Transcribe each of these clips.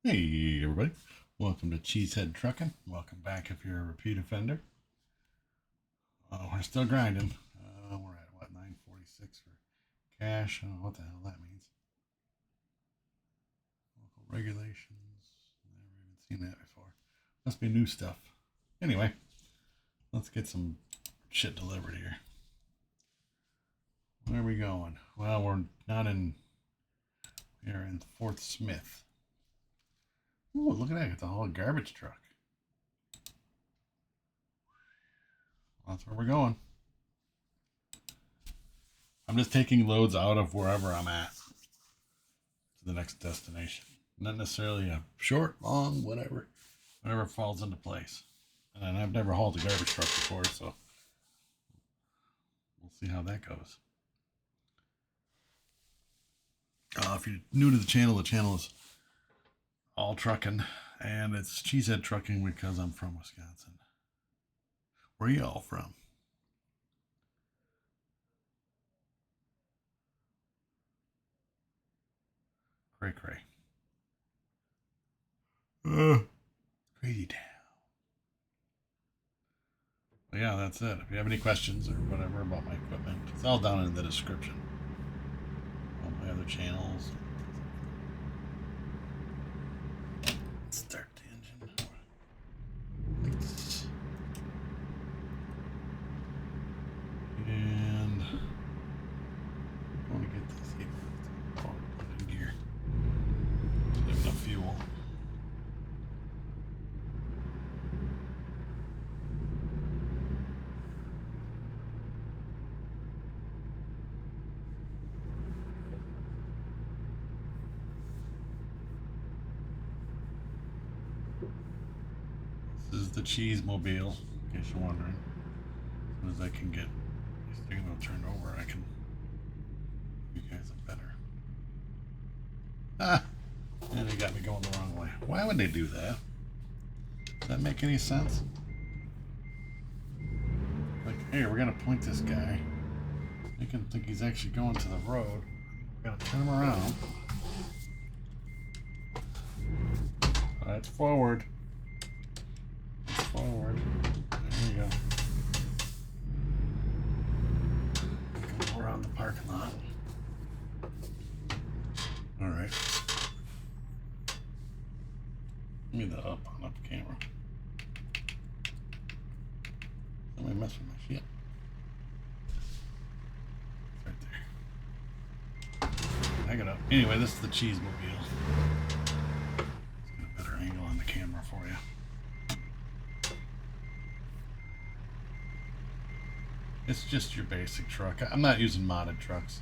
Hey everybody, welcome to Cheesehead Trucking. Welcome back if you're a repeat offender. We're still grinding. We're at what, 946 for cash. I don't know what the hell that means. Local regulations. Never even seen that before. Must be new stuff. Anyway, let's get some shit delivered here. Where are we going? Well, we're not in. We're in Fort Smith. Ooh, look at that! It's a whole garbage truck. That's where we're going. I'm just taking loads out of wherever I'm at to the next destination. Not necessarily a short, long, whatever falls into place. And I've never hauled a garbage truck before, so we'll see how that goes. If you're new to the channel is all trucking, and it's Cheesehead Trucking because I'm from Wisconsin. Where are you all from? Cray cray. Crazy town. But yeah, that's it. If you have any questions or whatever about my equipment, it's all down in the description. On my other channels. Start the engine. Lights. And I want to get this in gear. There's enough fuel. This is the cheese mobile, in case you're wondering. As soon as I can get this thing turned over, I can give you guys a better. And they got me going the wrong way. Why would they do that? Does that make any sense? Like, hey, we're gonna point this guy. They can think he's actually going to the road. We gotta turn him around. That's forward. That's forward. There you go. Go around the parking lot. Alright. Give me the up camera. Somebody mess with my shit. Right there. Hang it up. Anyway, this is the cheese mobile. Let's get a better angle on the camera for you. It's just your basic truck. I'm not using modded trucks.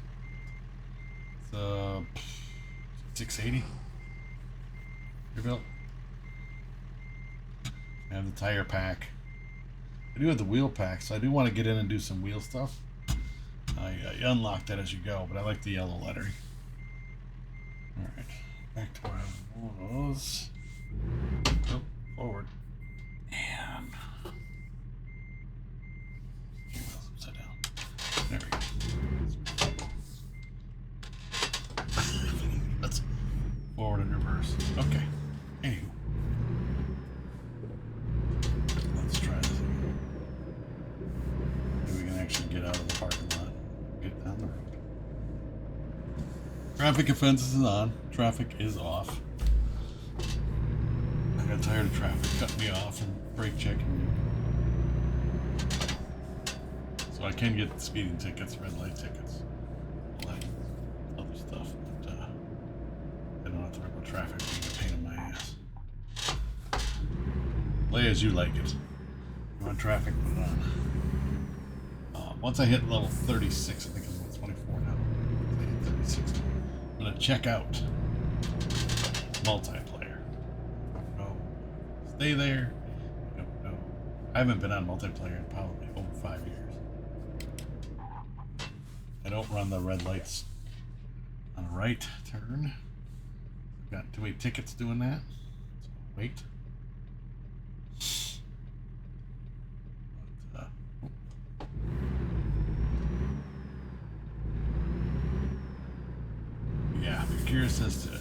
It's a 680. Your built. I have the tire pack. I do have the wheel pack, so I do want to get in and do some wheel stuff. You unlock that as you go, but I like the yellow lettering. Alright, back to where I was. Oh, forward. And upside down. There we go. That's forward and reverse. Okay. Anywho. Let's try this again. Maybe we can actually get out of the parking lot. Get down the road. Traffic offenses is on. Traffic is off. I got tired of traffic cutting me off and brake checking me. So I can get speeding tickets, red light tickets, all that other stuff, but I don't have to worry about traffic being a pain in my ass. Play as you like it. You want traffic, put it on. Once I hit level 36, I think I'm level 24 now. I hit 36. I'm gonna check out multiplayer. No, stay there. No. I haven't been on multiplayer in probably over 5 years. I don't run the red lights on a right turn. I've got too many tickets doing that. So wait. But, yeah, if you're curious as to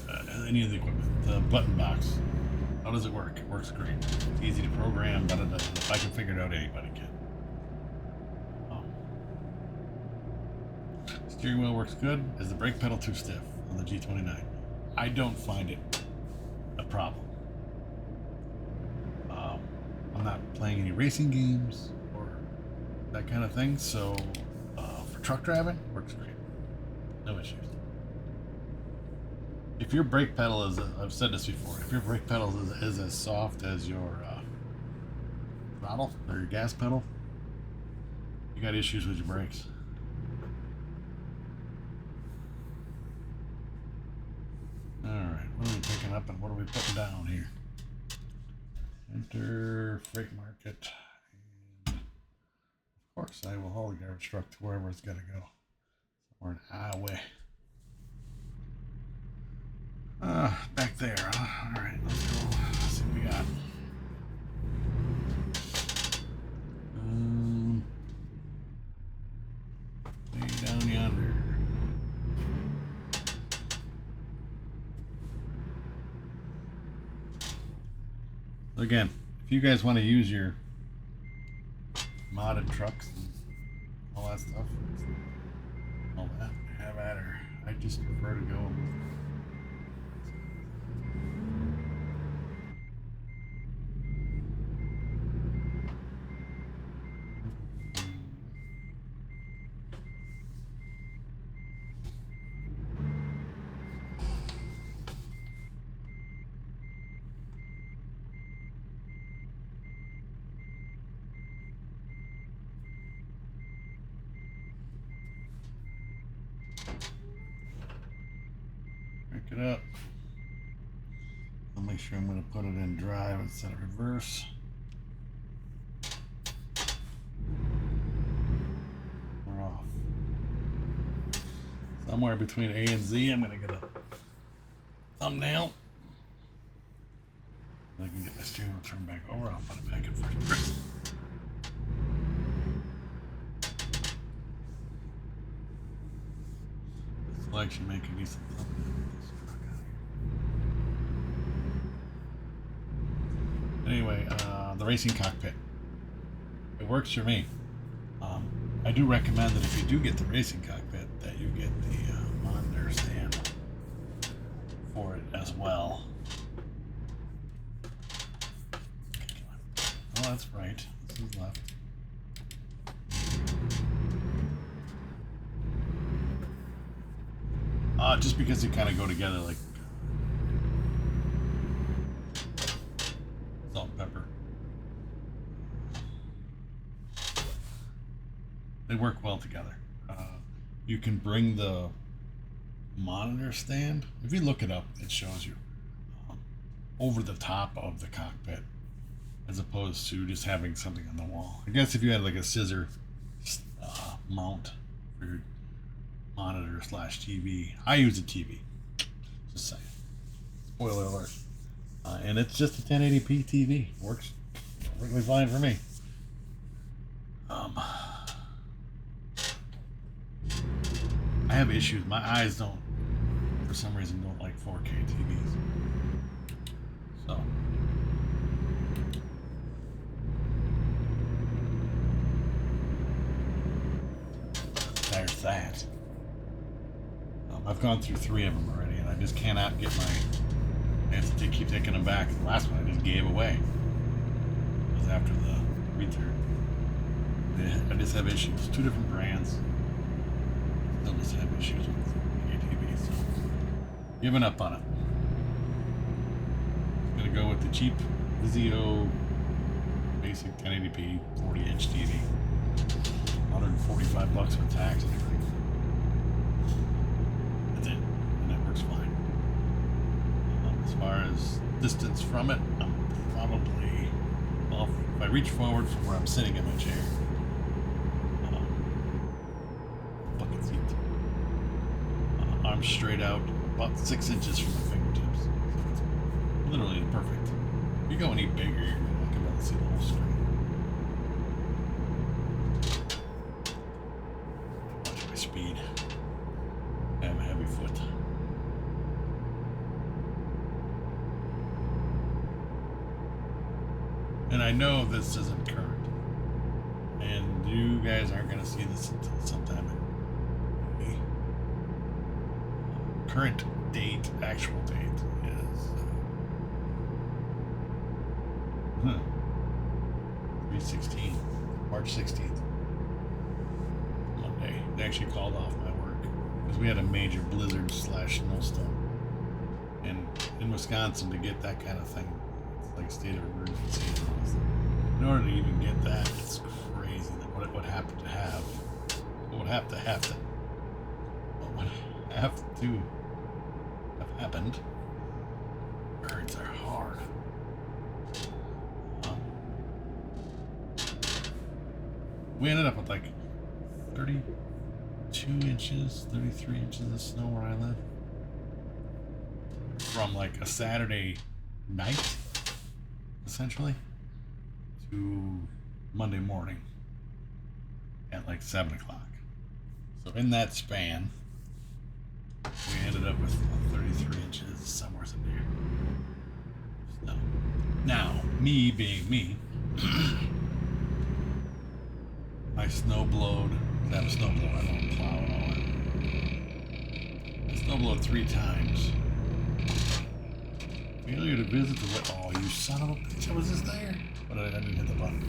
any of the equipment, the button box, how does it work? It works great. It's easy to program. Da, da, da. If I can figure it out, anybody can. Steering wheel works good. Is the brake pedal too stiff on the G29? I don't find it a problem. I'm not playing any racing games or that kind of thing, so for truck driving, works great. No issues. If your brake pedal is, I've said this before, if your brake pedal is as soft as your throttle or your gas pedal, you got issues with your brakes. Alright, what are we picking up and what are we putting down here? Enter freight market. And of course, I will haul the garbage truck to wherever it's got to go. Somewhere in Iowa. Back there, huh? Alright, let's go. Let's see what we got. Way down yonder. Again, if you guys want to use your modded trucks and all that stuff, all that, have at her. I just prefer to go with it up. I'll make sure I'm going to put it in drive instead of reverse. We're off. Somewhere between A and Z, I'm going to get a thumbnail. I can get my steering wheel turned back over. I'll put it back in first person. This selection make a decent thumbnail. Anyway, the racing cockpit. It works for me. I do recommend that if you do get the racing cockpit, that you get the monitor stand for it as well. Oh, that's right. This is left. Just because they kind of go together like salt and pepper. They work well together. You can bring the monitor stand. If you look it up, it shows you over the top of the cockpit, as opposed to just having something on the wall. I guess if you had like a scissor mount for your monitor / TV. I use a TV. Just saying. Spoiler alert. And it's just a 1080p TV. Works perfectly fine for me. I have issues. My eyes don't, for some reason, don't like 4K TVs. So. There's that. I've gone through 3 of them already, and I just cannot get my. I have to keep taking them back. The last one I just gave away. It was after the return. I just have issues. 2 different brands. Still just have issues with ATV, so giving up on it. I'm gonna go with the cheap Vizio basic 1080p 40-inch TV. $145 with tax and everything. That's it, and that works fine. As far as distance from it, I'm probably, well, if I reach forward from where I'm sitting in my chair, bucket seat, arms straight out, about 6 inches from my fingertips. So it's literally perfect. If you go any bigger, you're not gonna be able to see the whole screen. Watch my speed. I have a heavy foot. And I know this isn't current. And you guys aren't going to see this until sometime in May. Current date, actual date is 3/16, March 16th, Monday. They actually called off my work because we had a major blizzard / snowstorm. And in Wisconsin, to get that kind of thing, it's like a state of emergency. In order to even get that, it's crazy that what it would have to have. What would have to happen. What would have to have happened. Birds are hard. We ended up with like 32 inches, 33 inches of snow where I live. From like a Saturday night, essentially, to Monday morning at like 7 o'clock. So in that span, we ended up with 33 inches, somewhere in there. So, now, me being me, I snowblowed. I have a snowblower. I don't plow and all that. I snowblowed 3 times. Failure to visit the. Oh, you son of a bitch! I was just there, but I didn't hit the button.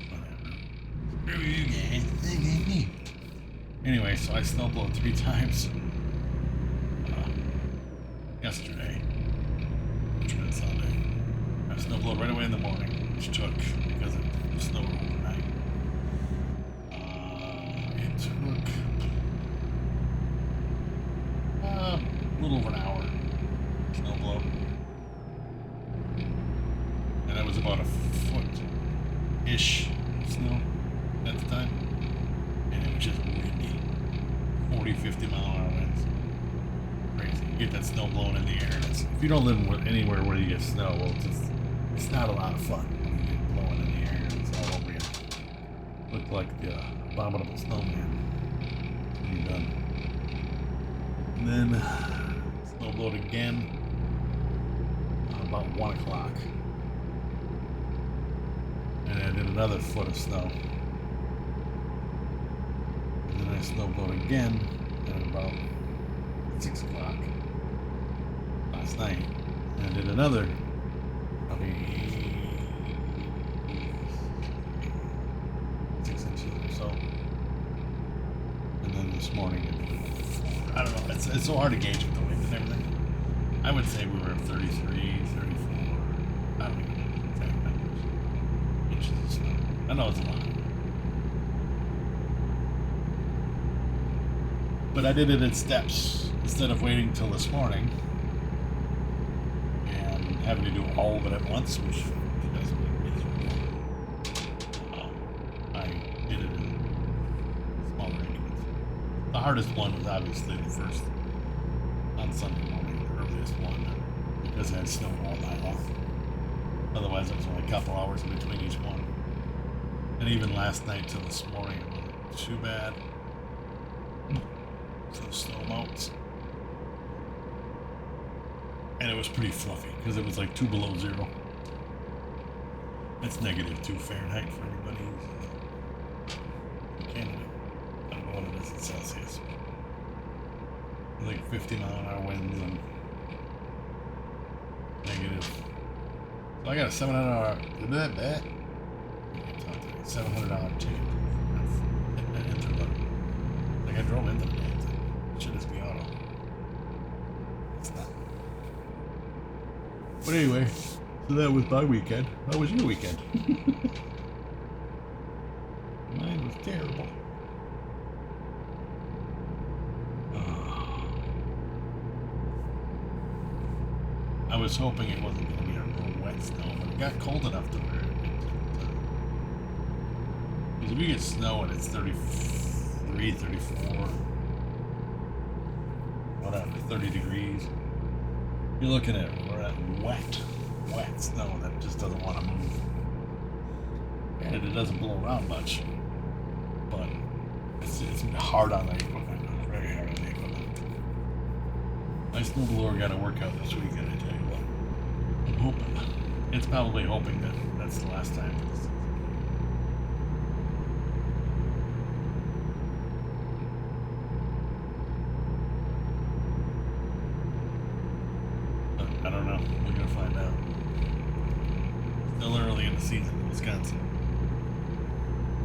Whatever. Screw you guys. Anyway, so I snowblowed 3 times yesterday, which was Sunday. I snowblowed right away in the morning, which took because it snowed overnight. It took a little over an hour snowblow. And it was about a foot-ish of snow at the time. And it was just windy. 40, 50 mile an hour winds. Crazy. You get that snow blowing in the air. And if you don't live anywhere where you get snow, well, it's not a lot of fun when you get blowing in the air and it's all over you. Look like the abominable snowman when you're done. And then snow blowed again about 1 o'clock. And I did another foot of snow. And then I snowblowed again at about 6 o'clock last night. And I did another probably 6 inches or so. And then this morning it was 4. I don't know. It's so hard to gauge with the wind and everything. I would say we were at 33, 34. I don't even know the exact numbers. Inches of snow. I know it's a lot. But I did it in steps instead of waiting till this morning and having to do all of it at once, which doesn't make me miserable. I did it in smaller increments. The hardest one was obviously the first on Sunday morning, the earliest one, because it had snowed all night long. Otherwise, it was only a couple hours in between each one. And even last night till this morning, it wasn't too bad for the snow amounts. And it was pretty fluffy because it was like 2 below 0. It's -2 Fahrenheit for anybody who's in Canada. I don't know what it is in Celsius. Like 50 mile an hour winds and negative. So I got a $700 $700 ticket. Like I drove into the damn thing. It should just be auto. It's not. But anyway, so that was my weekend. How was your weekend? Mine was terrible. I was hoping it wasn't going to be a real wet snow, but it got cold enough to where because if you get snow and it's 33, 34, whatever, 30 degrees, you're looking at wet snow that just doesn't want to move. And it doesn't blow around much, but it's hard on the equipment, very hard on the equipment. My snowblower got a workout this weekend, I tell you what. I'm hoping. It's probably hoping that it's the last time for this. But I don't know. We're gonna find out. Still early in the season in Wisconsin.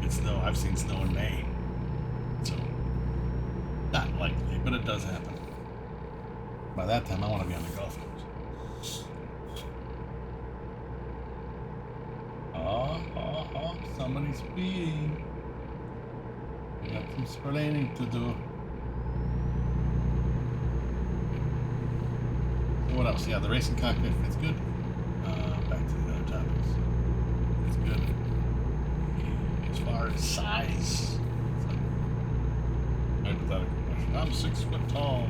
It's snow. I've seen snow in May, so not likely, but it does happen. By that time, I want to be on the golf course. Oh, somebody's speeding. We got some explaining to do. So what else? Yeah, the racing cockpit fits good. Back to the other topics. It's good. As far as size, hypothetical question. I'm 6 foot tall,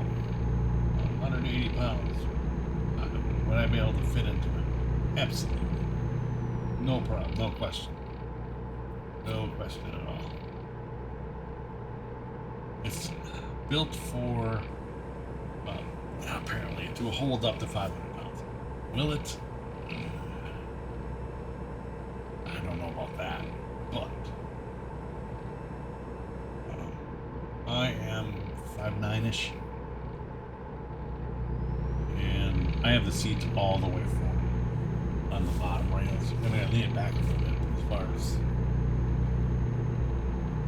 180 pounds. Would I be able to fit into it? Absolutely. No problem. No question. No question at all. It's built for, apparently, to hold up to 500 pounds. Will it? I don't know about that, but I am 5'9"-ish, and I have the seats all the way forward on the bottom rails. I mean, I lean it back a little bit as far as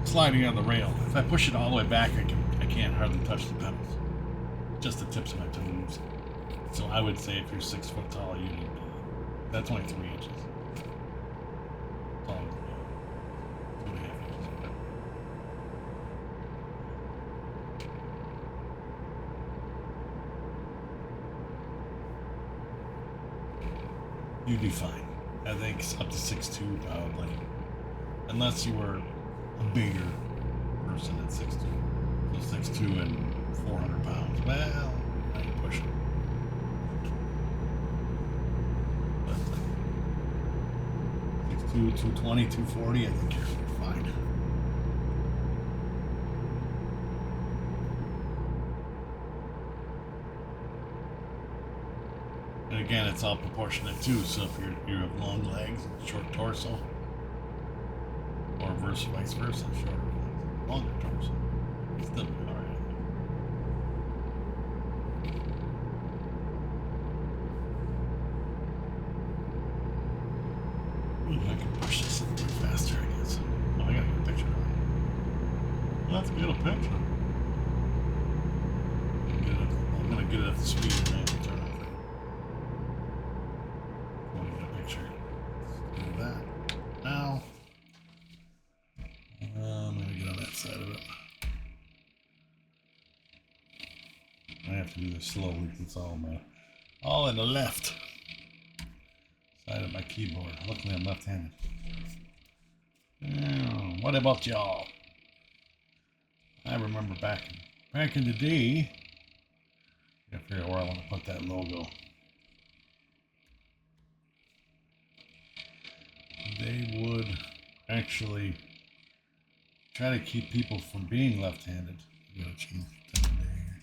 sliding on the rail. If I push it all the way back, I can't hardly touch the pedals. Just the tips of my toes. So I would say if you're 6 foot tall, you need that's only 3 inches. Tall, 2.5 inches. You'd be fine. I think up to 6'2", probably. Unless you were a bigger person at 6'2". So 6'2" and 400 pounds. Well, I can push it. But 6'2", 220, 240, I think you're fine. And again, it's all proportionate too. So if you have long legs, short torso, or vice versa, shorter legs, longer torso, it's still be all right. I can push this a little bit faster, I guess. Oh, I gotta get a picture of it. Let's get a picture. I'm gonna get it at the speed and then turn off. I want to get a picture. Let's do that. Now, I'm gonna get on that side of it. I have to do this slowly. It's all in the left side of my keyboard. Luckily, I'm left-handed. What about y'all? I remember back in the day. I figure out where I want to put that logo. They would actually try to keep people from being left-handed. I'm gonna change the time there.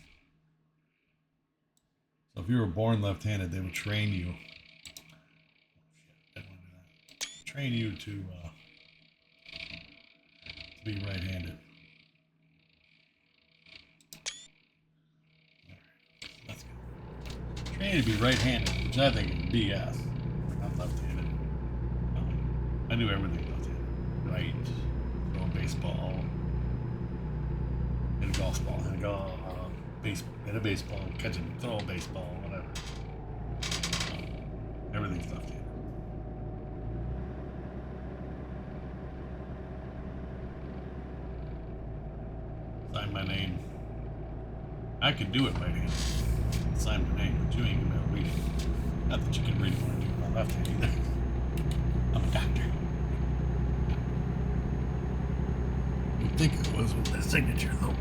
So if you were born left-handed, they would train you. Train you to be right-handed. That's good. Train you to be right-handed, which I think is BS. I'm left-handed. I do everything left-handed. Right, throw a baseball, hit a golf ball, hit a baseball, catch it, throw a baseball, whatever. Everything's left-handed. Sign my name. I could do it right-handed. Sign my name, but you ain't gonna be able to read it. Not that you can read it when you're not left-handed either. I'm a doctor. You'd think it was with that signature, though.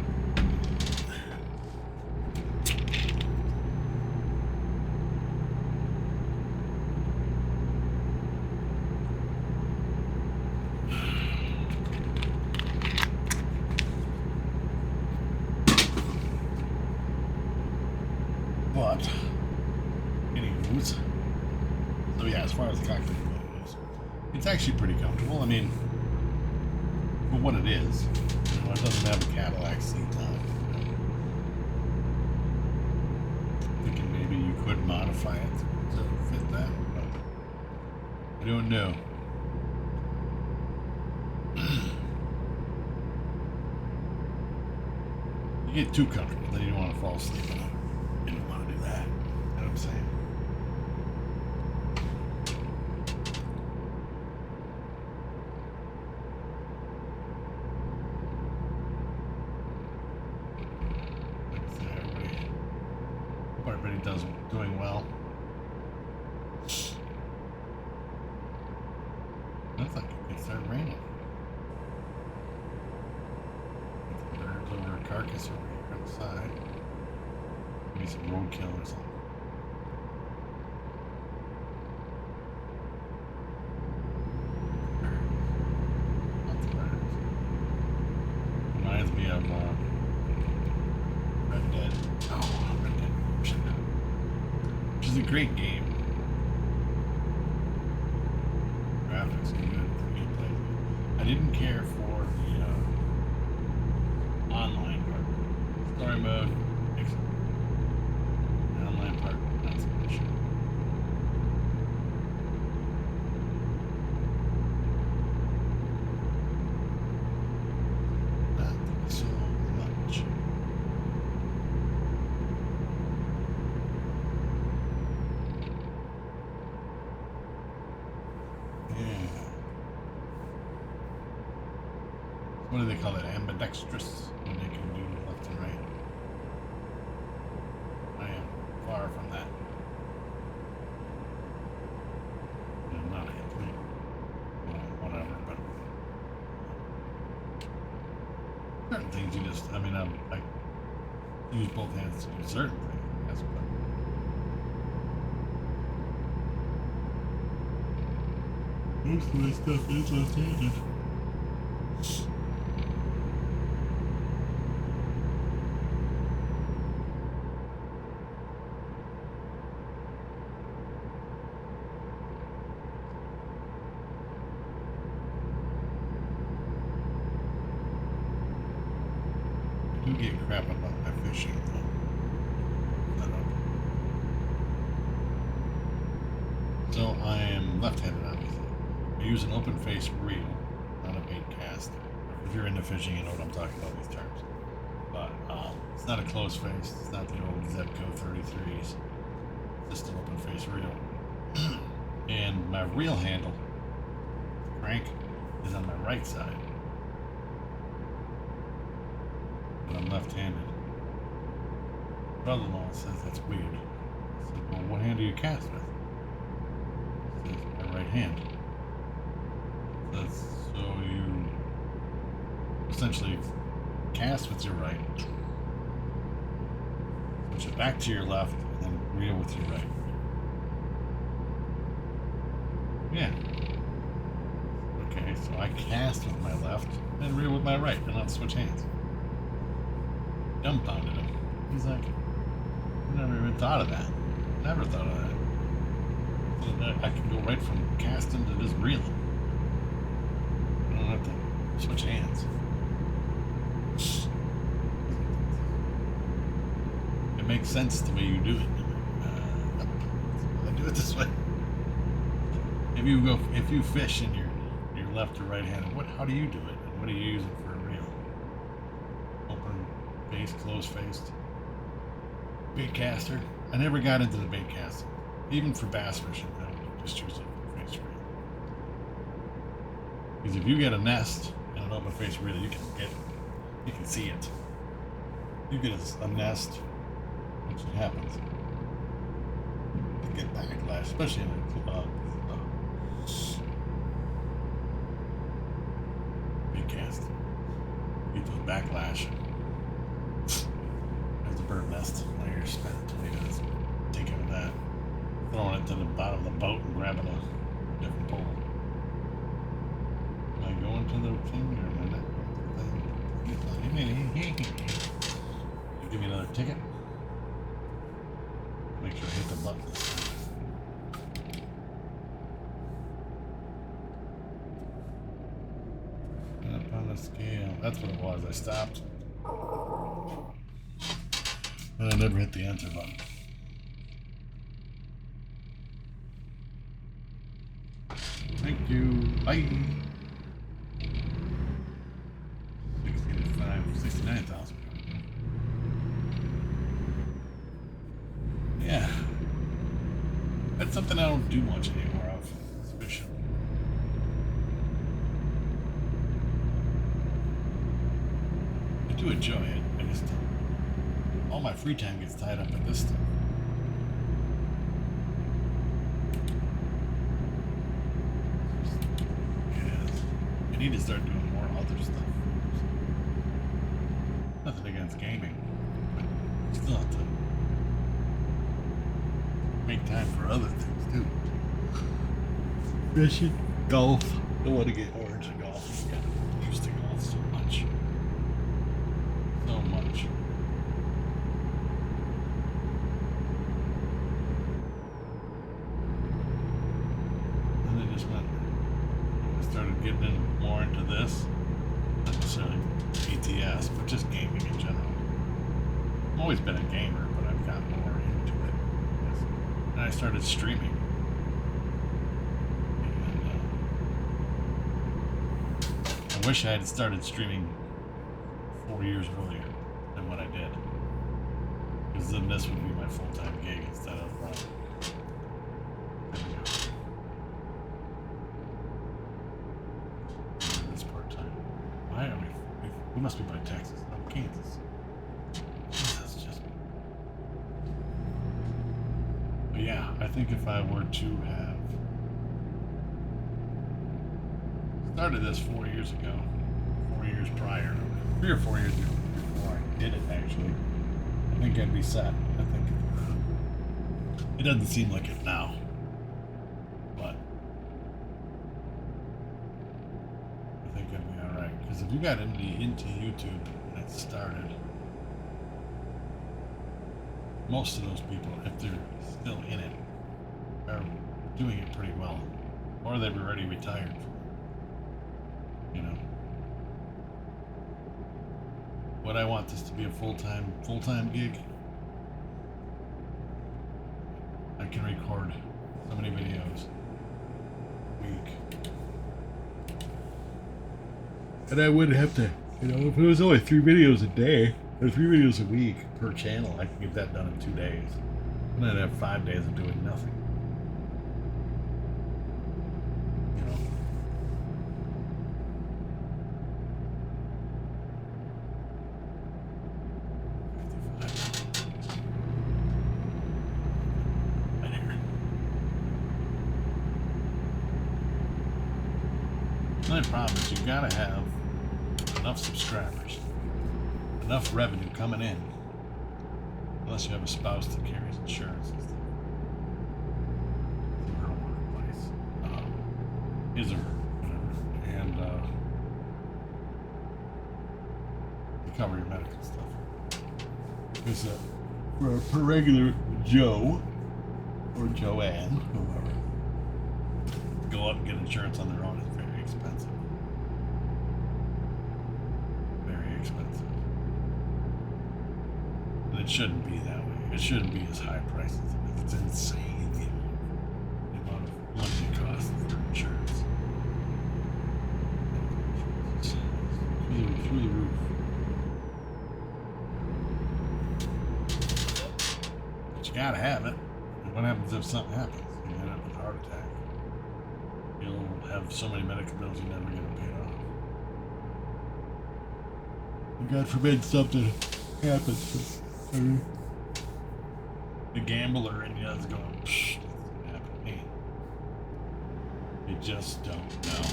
But, anyways, so yeah, as far as the cockpit goes, It's actually pretty comfortable. I mean, for what it is, you know, it doesn't have a Cadillac seat on it. Thinking maybe you could modify it to fit that, but I don't know. You get too comfortable, then you don't want to fall asleep in it. You don't want to do that. You know what I'm saying? Everybody doing well. Looks like it could start raining. There's over a carcass over here on the side. Maybe some roadkill or something. Lots of birds. Reminds me of Red Dead. Oh, Red Dead. Which is a great game. Graphics are good. Gameplay. I didn't care for the online part. Story mode, excellent. The online part, not so much. Not so much. What do they call it? Ambidextrous, when they can do left and right. I am far from that. I'm not a complete, whatever, but certain things you just, I mean, I use both hands to do certain things. That's what. Most of my stuff is left-handed. I do get crap about my fishing though. So I am left-handed, obviously. I use an open face reel, not a bait cast. If you're into fishing, you know what I'm talking about these terms. But it's not a closed face. It's not the old Zebco 33s. It's just an open face reel. And my reel handle, crank, is on my right side. But I'm left-handed. Brother-in-law says that's weird. I said, well, what hand do you cast with? He says, my right hand. So you essentially cast with your right, switch it back to your left, and then reel with your right. Yeah. Okay, so I cast with my left and reel with my right, and I'll switch hands. Dumbfounded him. He's like, I never even thought of that. Never thought of that. So that I can go right from casting to just reeling. I don't have to switch hands. It makes sense the way you do it. I do it this way. If you fish and you're left or right handed, how do you do it? And what do you use it for a reel? Open face, closed faced. Bait caster. I never got into the bait casting. Even for bass fishing, I just choose open face reel. Because if you get a nest and an open face reel, you can see it. You get a nest, which happens. You get backlash, especially in a bait cast. You get those backlash. There's a bird nest. Now you're spending 20 minutes taking that, throwing it to the bottom of the boat and grabbing a different pole. Am I going to the thing or am I not going to the thing? Give me another ticket. Make sure I hit the button this time. scale. That's what it was. I stopped. And I never hit the enter button. Thank you. Bye. 69,000. Yeah. That's something I don't do much anymore of. Especially. I do enjoy it. I just all my free time gets tied up in this stuff. I need to start doing more other stuff. Nothing against gaming, but you still have to make time for other things too. Fishing, golf. I want to get orange in golf. I'm used to golf so much. So much. And I just went. I started getting more into this. Not necessarily ETS, but just gaming in general. I've always been a gamer, but I've gotten more into it. And I started streaming. And I wish I had started streaming 4 years earlier than what I did. Because then this would be my full-time gig instead of this part-time. Why are we must be by Texas, not Kansas. Jesus, just. But yeah, I think if I were to have started this 4 years ago, 4 years prior, 3 or 4 years before I did it actually, I think I'd be set. I think it doesn't seem like it now, but I think I'd be alright. Because if you got into YouTube when it started, most of those people, if they're still in it, are doing it pretty well, or they've already retired. You know, would I want this to be a full-time gig? I can record so many videos a week, and I wouldn't have to, you know, if it was only 3 videos a day or 3 videos a week per channel, I could get that done in 2 days, and I'd have 5 days of doing nothing. You know. The only problem is you gotta have enough subscribers, enough revenue coming in, unless you have a spouse that carries insurance and stuff. In her workplace, his or her, whatever, and you cover your medical stuff. Because for a regular Joe or Joanne, whoever, go up and get insurance on their own is very expensive. Very expensive. And it shouldn't be that way. It shouldn't be as high prices. It's insane the amount of money it costs for insurance. Through the roof. But you gotta have it. And what happens if something happens? You end up with a heart attack. You'll have so many medical bills you never get them paid off. And God forbid something happens. The gambler in you is going, psh, that's gonna happen to me. You just don't know.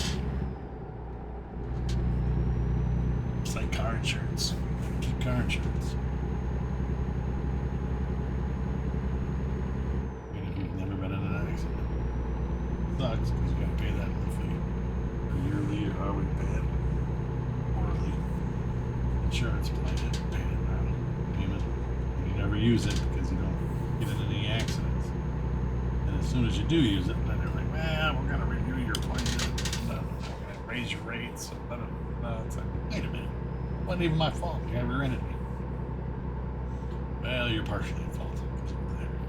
It's like car insurance. Keep car insurance. Even if you've never been in an accident. It sucks because you gotta pay that monthly or yearly or however you pay it. Quarterly insurance plan it, pay it now. Payment. And you never use it because you don't get in any accidents. And as soon as you do use it, then they're like, well, we're gonna renew your plan. We're gonna raise your rates. It's like, wait a minute. It wasn't even my fault. You guy rear-ended me. Well, you're partially at fault because you were there.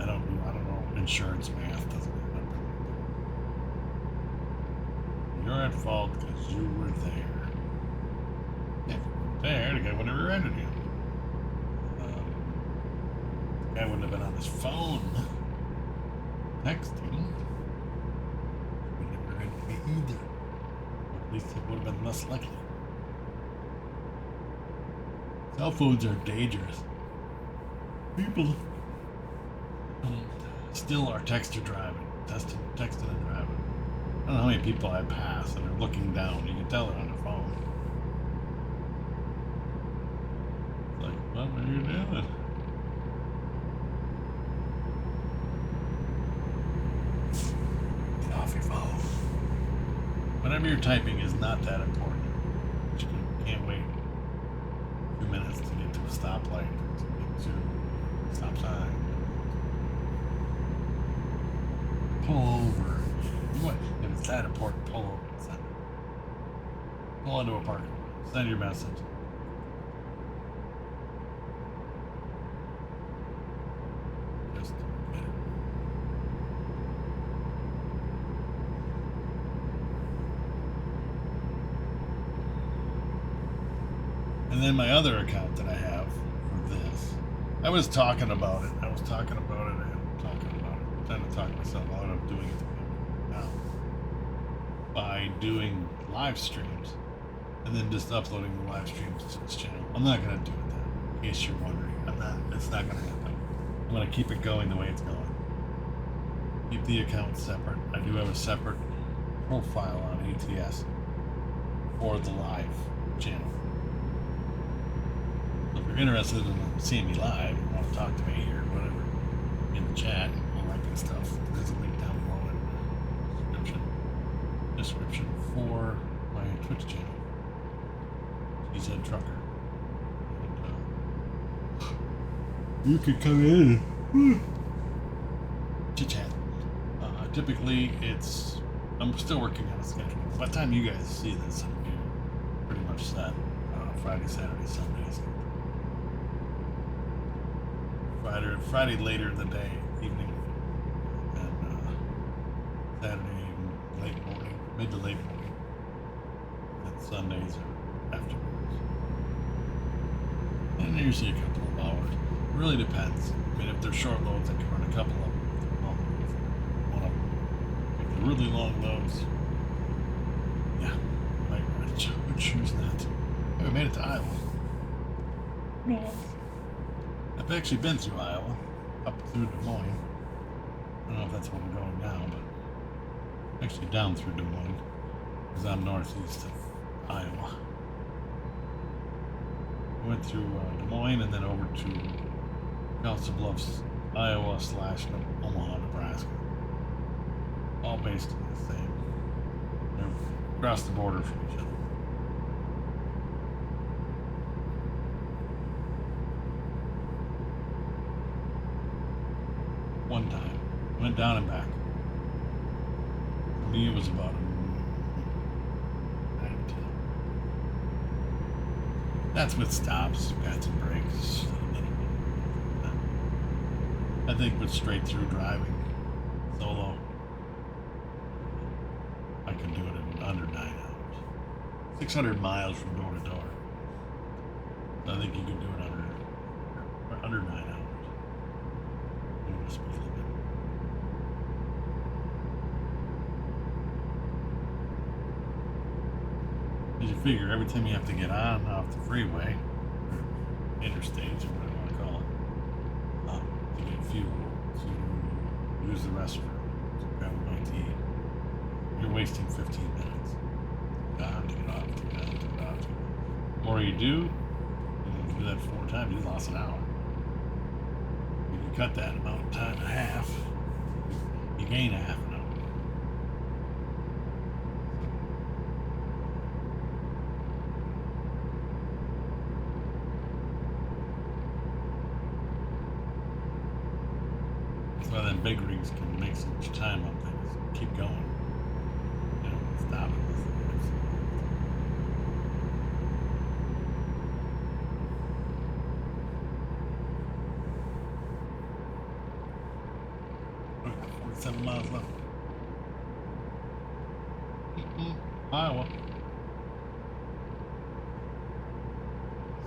I don't know insurance math doesn't remember. You're at fault because you were there. If you weren't there, the guy would have rear-ended you. The guy wouldn't have been on his phone texting. He wouldn't have rear-ended me either. At least it would have been less likely. Cell phones are dangerous. People still are texting driving, texting and driving. I don't know how many people I pass and they're looking down. You can tell they're on their phone. It's like, what are you doing? Get off your phone. Whatever you're typing is not that important. You can't wait a few minutes to get to a stoplight, to get to a stop sign. Pull over. If it's that important, pull over. Pull into a parking lot. Send your message. Just get it. And then my other account that I have for this, I was talking about it. Trying to talk myself out of doing it now by doing live streams and then just uploading the live streams to this channel. I'm not going to do it then, in case you're wondering. It's not going to happen. I'm going to keep it going the way it's going. Keep the account separate. I do have a separate profile on ATS for the live channel. So if you're interested in seeing me live, you want to talk to me or whatever in the chat, stuff. There's a link down below in the description for my Twitch channel. He said Trucker. And, you could come in and chit chat. Typically, I'm still working on a schedule. By the time you guys see this, it'll be pretty much set. Friday, Saturday, Sundays. Friday later in the day, evening. Saturday late morning, mid to late morning, and Sundays are afternoons. And usually a couple of hours. It really depends. I mean, if they're short loads, I can run a couple of them. If they're long loads, one of them. If they're really long loads, yeah, I would choose that. Hey, we made it to Iowa. Yes. I've actually been through Iowa, up through Des Moines. I don't know if that's where we're going now, but actually down through Des Moines, because I'm northeast of Iowa. I went through Des Moines and then over to Council Bluffs, Iowa / Omaha, Nebraska. All based in the same. They're across the border from each other. One time. Went down and back. For me, it was about 9 to 10. That's with stops, pads and brakes. I think with straight through driving, solo, I can do it in under 9 hours. 600 miles from door to door. I think you can do it under 9 hours. Doing the speed limit. As you figure, every time you have to get on off the freeway, or interstates, or whatever you want to call it, to get fuel, to use the restroom, to grab a bite to eat, you're wasting 15 minutes. To get off, to get on, to get off. The more you do, if you do that 4 times, you lost an hour. If you cut that amount of time in half, you gain a half an hour. That's why them big rigs can make so much time on things. Keep going. stop it. Look, 47 miles left. Iowa.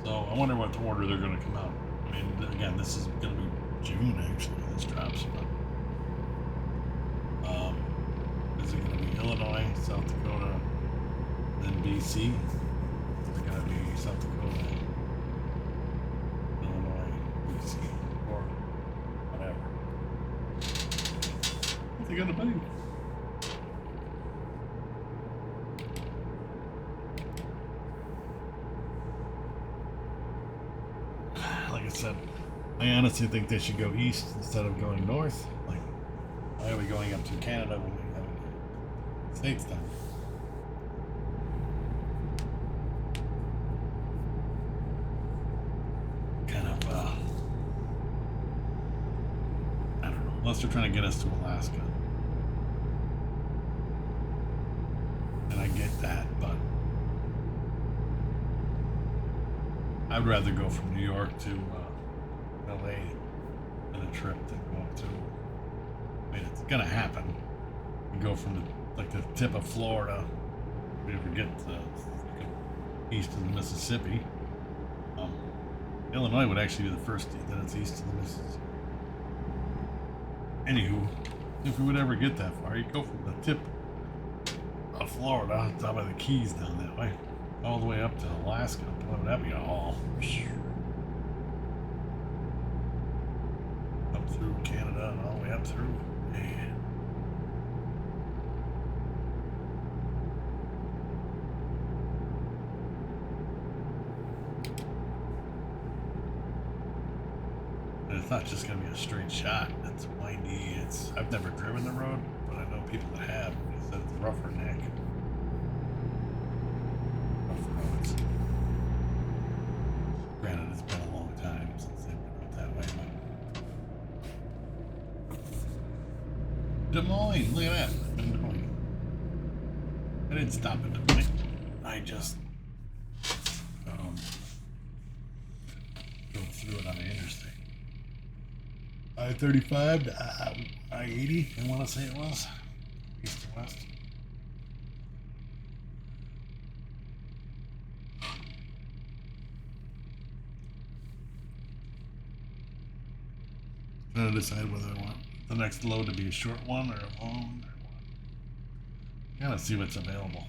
So I wonder what order they're going to come out. I mean, again, this is going to be June actually when this drops, but is it going to be Illinois, South Dakota, then BC? Is it going to be South Dakota, Illinois, BC, or whatever? What's it going to be? Like I said, I honestly think they should go east instead of going north. Like, why are we going up to Canada when we have States done? Kind of, I don't know. Unless they're trying to get us to Alaska. And I get that, but I'd rather go from New York to LA than a trip to go up to. I mean, it's gonna happen. You go from the tip of Florida, if we ever get east of the Mississippi. Illinois would actually be the first state that it's east of the Mississippi. Anywho, if we would ever get that far, you go from the tip of Florida, down by the Keys down that way, all the way up to Alaska. Boy, would that be a haul. Up through Canada and all the way up through. Man. And it's not just going to be a straight shot. It's windy. I've never driven the road, but I know people that have. They said it's rougher neck. Rough roads. Granted, it's been a long time since they've been out that way. But Des Moines, look at that. Des Moines. I didn't stop in Des Moines. I just drove through it on the interstate. I-35 to I-80, I want to say it was. East to west. Trying to decide whether I want the next load to be a short one or a long or what. Gotta see what's available.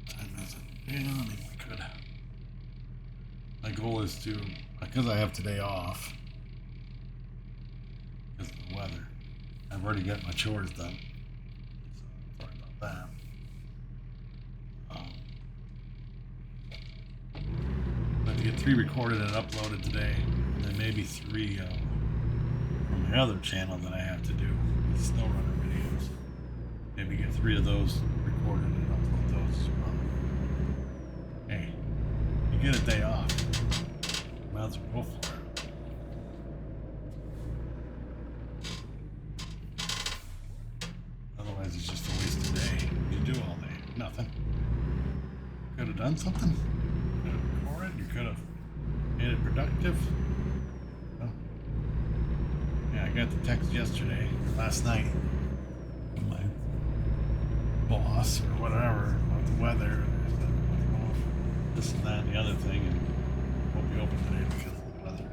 What time is it? Yeah, I mean, we could. My goal is to, because I have today off, because of the weather. I've already got my chores done. So sorry about that. I have to get 3 recorded and uploaded today. And then maybe 3 from my other channel that I have to do. The Snowrunner videos. Maybe get 3 of those recorded and upload those as well. Hey, you get a day off. Might as well go for it. Otherwise, it's just a waste of day. You do all day. Nothing. Could have done something. Could have recorded. You could have made it productive. Well, yeah, I got the text yesterday, last night, from my boss or whatever about the weather. This and that and the other thing, and won't be open today because of the weather.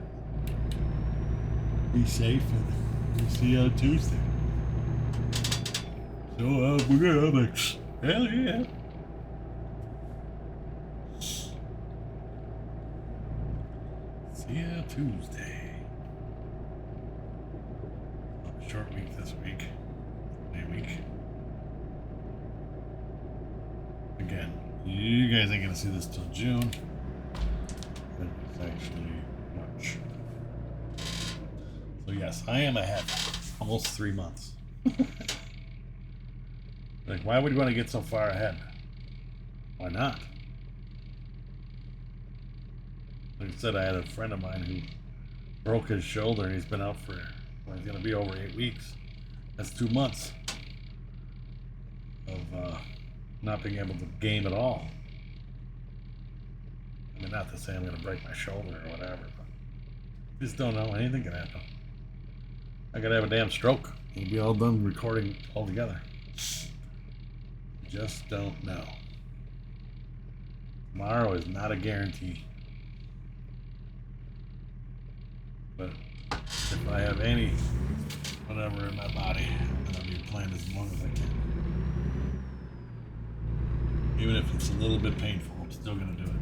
Be safe, and we'll see you on Tuesday. So we're gonna have hell yeah. See ya Tuesday. Short week this week. Day week. Again, you guys ain't gonna see this till June. It's actually March. So yes, I am ahead. Almost 3 months. Like, why would you want to get so far ahead? Why not? Like I said, I had a friend of mine who broke his shoulder and he's been out for, well, he's going to be over 8 weeks. That's 2 months. So not being able to game at all. I mean, not to say I'm going to break my shoulder or whatever, but just don't know. Anything can happen. I could have a damn stroke. We'll be all done recording all together. Just don't know. Tomorrow is not a guarantee. But if I have any whatever in my body, I'm going to be playing as long as I can. Even if it's a little bit painful, I'm still going to do it.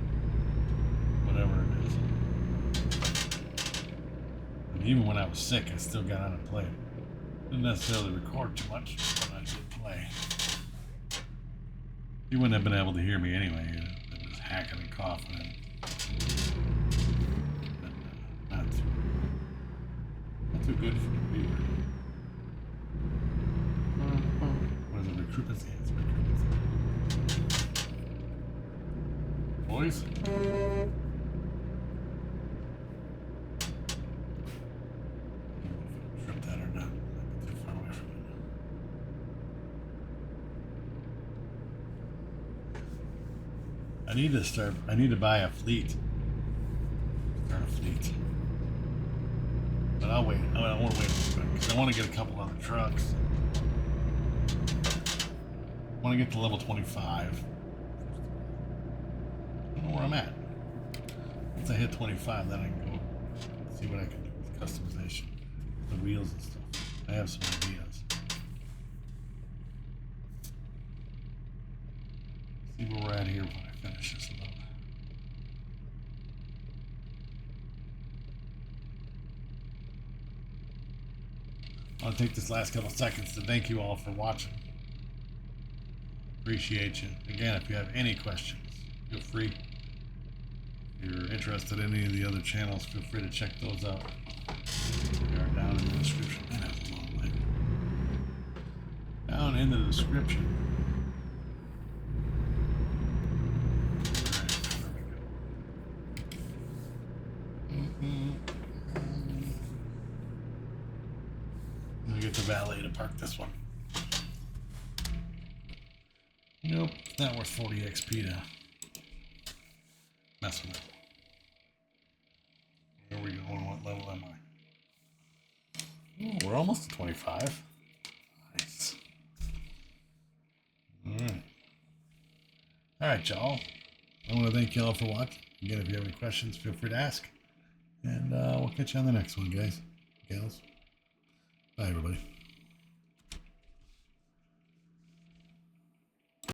Whatever it is. And even when I was sick, I still got on and played. Didn't necessarily record too much, but I did play. You wouldn't have been able to hear me anyway. I was hacking and coughing. And not too good for the viewer. What is it? Recruitment? Yeah, it's recruitment. Boys? Trip that or not. Too far away from it. I need to buy a fleet. Start a fleet. But I'll wait. I want to wait a little bit because I want to get a couple other trucks. I want to get to level 25. I don't know where I'm at. Once I hit 25, then I can go see what I can do with customization, the wheels and stuff. I have some ideas. See where we're at here when I finish this up. I want to take this last couple seconds to thank you all for watching. Appreciate you. Again, if you have any questions, feel free. If you're interested in any of the other channels, feel free to check those out. They are down in the description. Man, that was a long way. Down in the description. I'm gonna get the valet to park this one. Nope, it's not worth 40 XP to mess with it. Where are we going? What level am I? Oh, we're almost at 25. Nice. Alright. Alright, y'all. I want to thank y'all for watching. Again, if you have any questions, feel free to ask. And we'll catch you on the next one, guys. Gals. Bye, everybody.